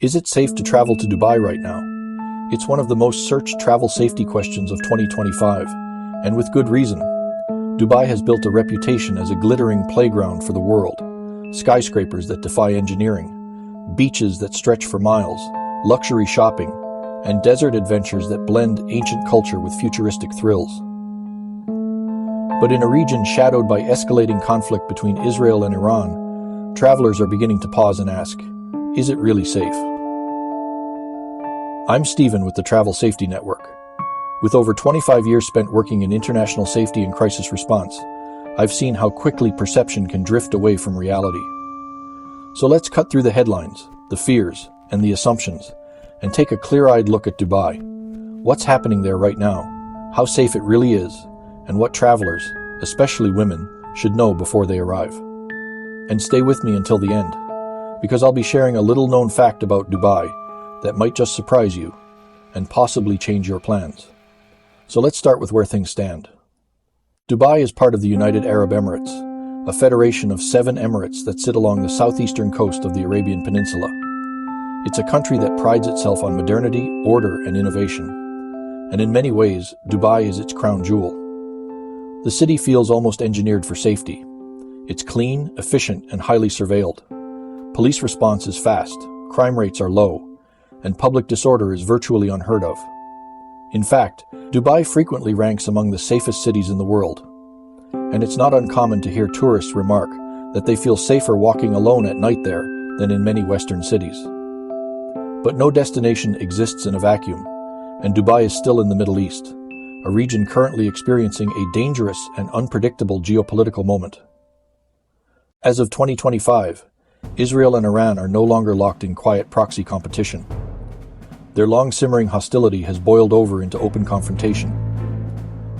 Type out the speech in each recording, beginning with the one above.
Is it safe to travel to Dubai right now? It's one of the most searched travel safety questions of 2025, and with good reason. Dubai has built a reputation as a glittering playground for the world. Skyscrapers that defy engineering, beaches that stretch for miles, luxury shopping, and desert adventures that blend ancient culture with futuristic thrills. But in a region shadowed by escalating conflict between Israel and Iran, travelers are beginning to pause and ask, is it really safe? I'm Stephen with the Travel Safety Network. With over 25 years spent working in international safety and crisis response, I've seen how quickly perception can drift away from reality. So let's cut through the headlines, the fears, and the assumptions, and take a clear-eyed look at Dubai. What's happening there right now, how safe it really is, and what travelers, especially women, should know before they arrive. And stay with me until the end, because I'll be sharing a little-known fact about Dubai that might just surprise you and possibly change your plans. So let's start with where things stand. Dubai is part of the United Arab Emirates, a federation of 7 emirates that sit along the southeastern coast of the Arabian Peninsula. It's a country that prides itself on modernity, order, and innovation. And in many ways, Dubai is its crown jewel. The city feels almost engineered for safety. It's clean, efficient, and highly surveilled. Police response is fast, crime rates are low, and public disorder is virtually unheard of. In fact, Dubai frequently ranks among the safest cities in the world. And it's not uncommon to hear tourists remark that they feel safer walking alone at night there than in many Western cities. But no destination exists in a vacuum, and Dubai is still in the Middle East, a region currently experiencing a dangerous and unpredictable geopolitical moment. As of 2025, Israel and Iran are no longer locked in quiet proxy competition. Their long-simmering hostility has boiled over into open confrontation.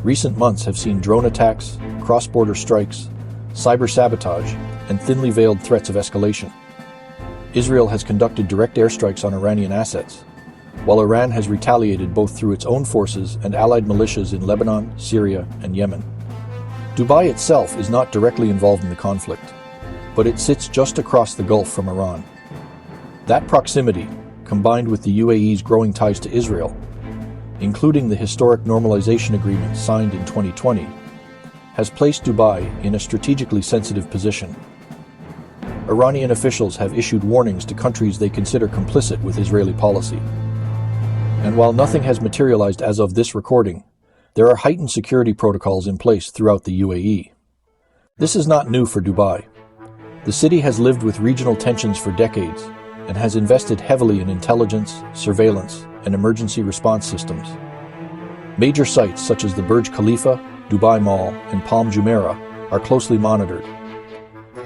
Recent months have seen drone attacks, cross-border strikes, cyber sabotage, and thinly veiled threats of escalation. Israel has conducted direct airstrikes on Iranian assets, while Iran has retaliated both through its own forces and allied militias in Lebanon, Syria, and Yemen. Dubai itself is not directly involved in the conflict, but it sits just across the Gulf from Iran. That proximity, combined with the UAE's growing ties to Israel, including the historic normalization agreement signed in 2020, has placed Dubai in a strategically sensitive position. Iranian officials have issued warnings to countries they consider complicit with Israeli policy. And while nothing has materialized as of this recording, there are heightened security protocols in place throughout the UAE. This is not new for Dubai. The city has lived with regional tensions for decades and has invested heavily in intelligence, surveillance, and emergency response systems. Major sites such as the Burj Khalifa, Dubai Mall, and Palm Jumeirah are closely monitored.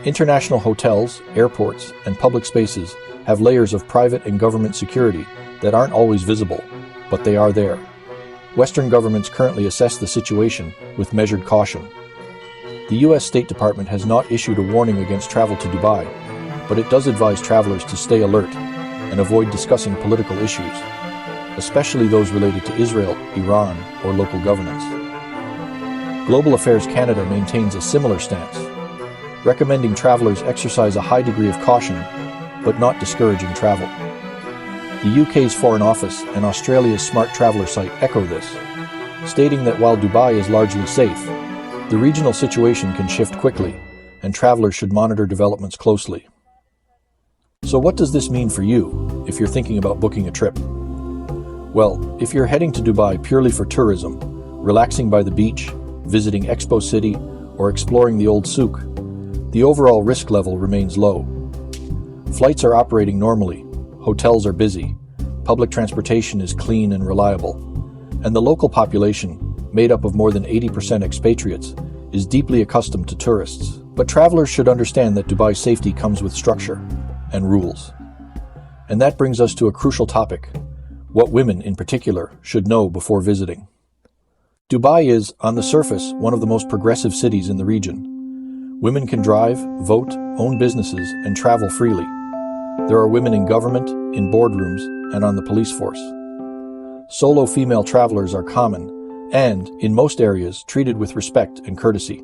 International hotels, airports, and public spaces have layers of private and government security that aren't always visible, but they are there. Western governments currently assess the situation with measured caution. The U.S. State Department has not issued a warning against travel to Dubai, but it does advise travelers to stay alert and avoid discussing political issues, especially those related to Israel, Iran, or local governance. Global Affairs Canada maintains a similar stance, recommending travelers exercise a high degree of caution, but not discouraging travel. The UK's Foreign Office and Australia's Smart Traveller site echo this, stating that while Dubai is largely safe, the regional situation can shift quickly, and travelers should monitor developments closely. So what does this mean for you if you're thinking about booking a trip? Well, if you're heading to Dubai purely for tourism, relaxing by the beach, visiting Expo City, or exploring the old souk, the overall risk level remains low. Flights are operating normally, hotels are busy, public transportation is clean and reliable, and the local population, made up of more than 80% expatriates, is deeply accustomed to tourists. But travelers should understand that Dubai's safety comes with structure and rules. And that brings us to a crucial topic: what women in particular should know before visiting. Dubai is, on the surface, one of the most progressive cities in the region. Women can drive, vote, own businesses, and travel freely. There are women in government, in boardrooms, and on the police force. Solo female travelers are common and, in most areas, treated with respect and courtesy.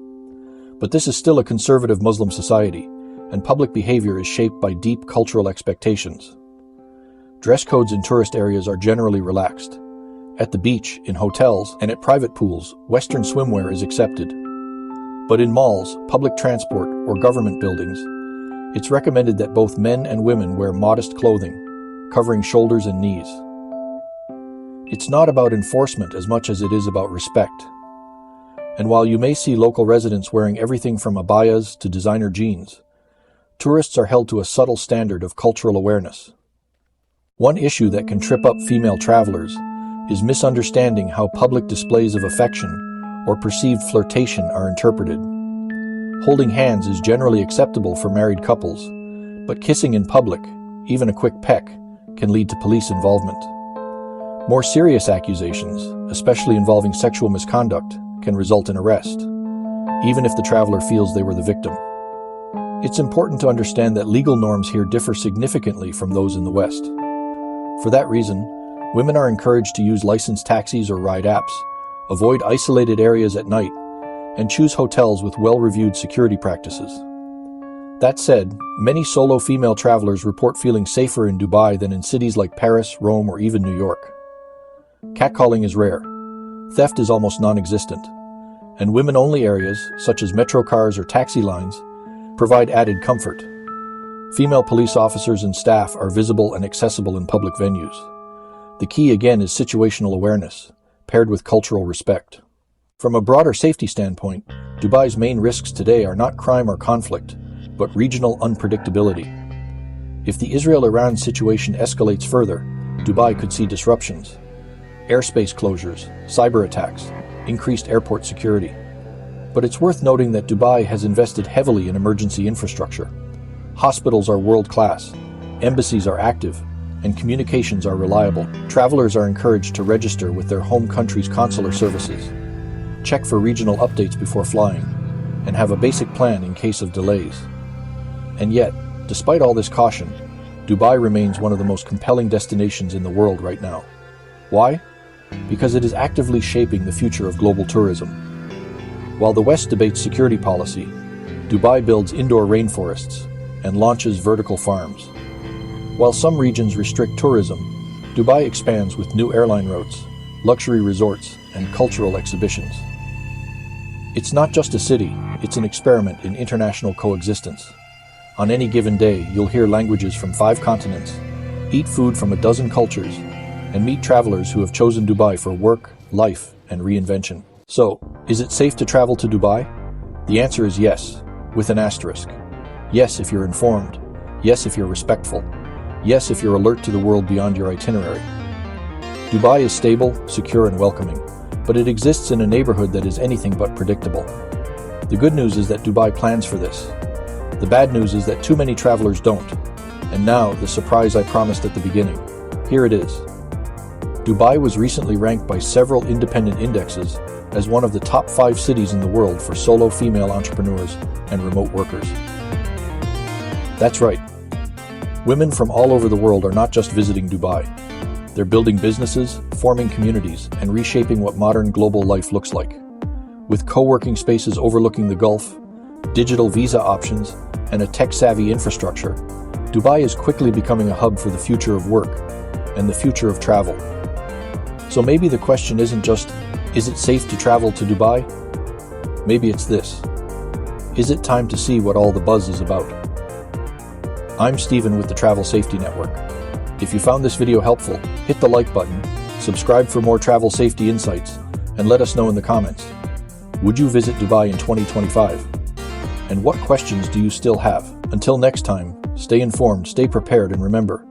But this is still a conservative Muslim society, and public behavior is shaped by deep cultural expectations. Dress codes in tourist areas are generally relaxed. At the beach, in hotels, and at private pools, Western swimwear is accepted. But in malls, public transport, or government buildings, it's recommended that both men and women wear modest clothing, covering shoulders and knees. It's not about enforcement as much as it is about respect. And while you may see local residents wearing everything from abayas to designer jeans, tourists are held to a subtle standard of cultural awareness. One issue that can trip up female travelers is misunderstanding how public displays of affection or perceived flirtation are interpreted. Holding hands is generally acceptable for married couples, but kissing in public, even a quick peck, can lead to police involvement. More serious accusations, especially involving sexual misconduct, can result in arrest, even if the traveler feels they were the victim. It's important to understand that legal norms here differ significantly from those in the West. For that reason, women are encouraged to use licensed taxis or ride apps, avoid isolated areas at night, and choose hotels with well-reviewed security practices. That said, many solo female travelers report feeling safer in Dubai than in cities like Paris, Rome, or even New York. Catcalling is rare. Theft is almost non-existent. And women-only areas, such as metro cars or taxi lines, provide added comfort. Female police officers and staff are visible and accessible in public venues. The key again is situational awareness, paired with cultural respect. From a broader safety standpoint, Dubai's main risks today are not crime or conflict, but regional unpredictability. If the Israel-Iran situation escalates further, Dubai could see disruptions. Airspace closures, cyber attacks, increased airport security. But it's worth noting that Dubai has invested heavily in emergency infrastructure. Hospitals are world-class, embassies are active, and communications are reliable. Travelers are encouraged to register with their home country's consular services. Check for regional updates before flying, and have a basic plan in case of delays. And yet, despite all this caution, Dubai remains one of the most compelling destinations in the world right now. Why? Because it is actively shaping the future of global tourism. While the West debates security policy, Dubai builds indoor rainforests and launches vertical farms. While some regions restrict tourism, Dubai expands with new airline routes, luxury resorts, and cultural exhibitions. It's not just a city, it's an experiment in international coexistence. On any given day, you'll hear languages from 5 continents, eat food from a dozen cultures, and meet travelers who have chosen Dubai for work, life, and reinvention. So, is it safe to travel to Dubai? The answer is yes, with an asterisk. Yes if you're informed. Yes if you're respectful. Yes if you're alert to the world beyond your itinerary. Dubai is stable, secure, and welcoming, but it exists in a neighborhood that is anything but predictable. The good news is that Dubai plans for this. The bad news is that too many travelers don't. And now, the surprise I promised at the beginning. Here it is. Dubai was recently ranked by several independent indexes as one of the top 5 cities in the world for solo female entrepreneurs and remote workers. That's right. Women from all over the world are not just visiting Dubai. They're building businesses, forming communities, and reshaping what modern global life looks like. With co-working spaces overlooking the Gulf, digital visa options, and a tech-savvy infrastructure, Dubai is quickly becoming a hub for the future of work and the future of travel. So maybe the question isn't just, is it safe to travel to Dubai? Maybe it's this. Is it time to see what all the buzz is about? I'm Steven with the Travel Safety Network. If you found this video helpful, hit the like button, subscribe for more travel safety insights, and let us know in the comments. Would you visit Dubai in 2025? And what questions do you still have? Until next time, stay informed, stay prepared, and remember,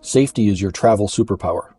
safety is your travel superpower.